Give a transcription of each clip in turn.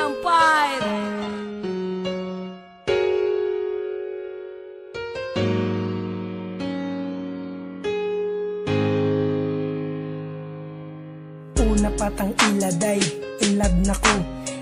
Empire. Una patang iladay, in love na ko.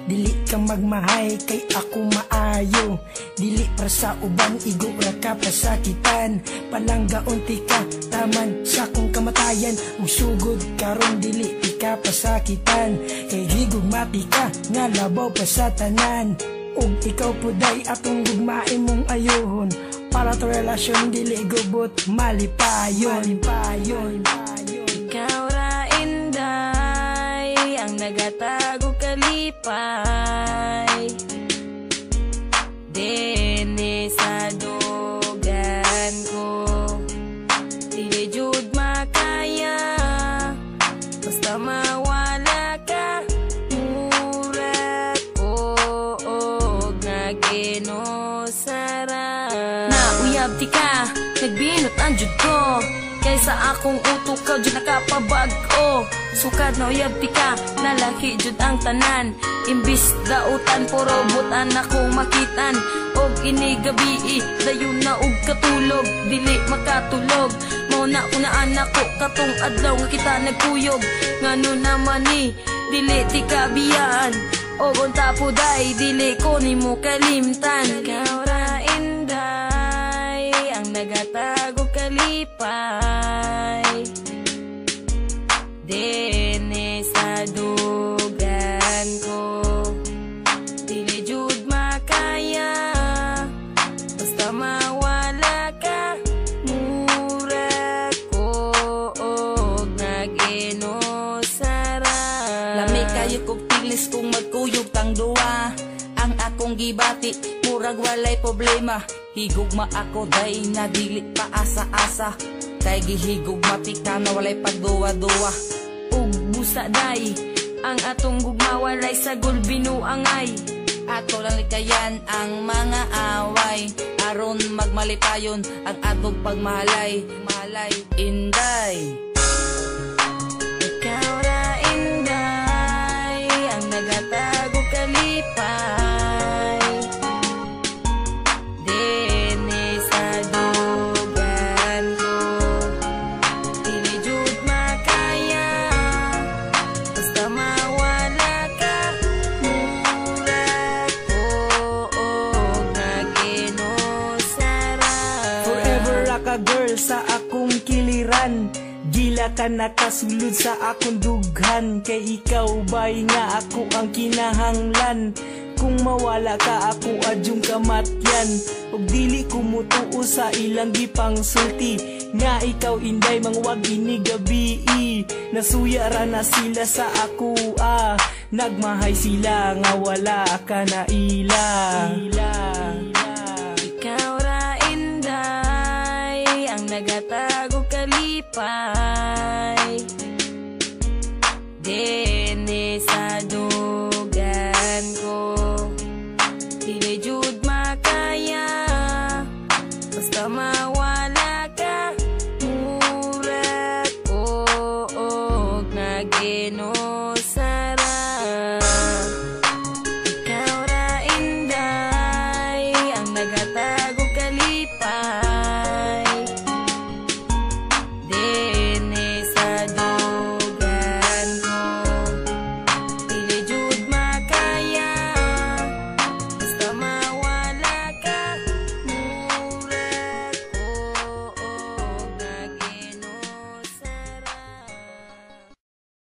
Dili ka magmahay, kay ako maayo. Dili para sa uban, igo ra ka pasakitan. Palanggaon ti ka, taman sa kong kamatayan. Ug sugod karon dili ti ka pasakitan. Kay higugmati ka, nga labaw pa sa tanan. Ug ikaw puday atong gugmae mong ayohon. Para to relasyon dili gubot malipayon. Ikaw ra inday, ang nagatago kalipay. Dene sa dogan ko, dili jud makaya. Basta mawala ka, mura ko og naginosara. Nauyab ti ka, nagbinot ang jud ko. Kaysa akong utok ka, jud nakapabag-o. Sukad na uyab ti ka, nalaki jud ang tanan. Imbis dautan, puro butan ako makitan. Og inigabii, dayon na og katulog. Dili makatulog, mauna ko na anak ko. Katong adlaw nga kita nagkuyog. Ngano naman ni, dili ti kabiyaan. Og unta po day, dili ko ni mo kalimtan. Ikaw ra inday, ang nagatago kalipay. Dene sa dugan ko, dili jud makaya. Basta mawala ka, mura ko og naginosara. Lami kayo kog tiglis kung magkuyog tang duwa. Ang akong gibati, murag walay problema. Higugma ako day na dili pa asa-asa. Kay gihigugma pika na walay pagduwa-duwa. Ug busa day, ang atong gugma walay sagol binuangay. Ato lang likayan ang mga away. Aron magmalipayon ang atong pagmahalay. Inday, Ikaw ra inday, ang nagatago kalipay. Dene sa dugan ko, dili jud makaya. Basta mawala ka, mura ko og naginosara. Forever ra ka girl sa akong kiliran. Gila ka nakasulod sa akong dughan. Kay ikaw bay nga ako ang kinahanglan. Kung mawala ka ako adyong kamatyan. Og dili ko mutuo sa ilang gipang sulti. Nga ikaw inday mangwag inigabi. Nasuya ra na sila sa ako Nagmahay sila nga wala ka na ila. Ikaw ra inday, ang nagatago kalipay.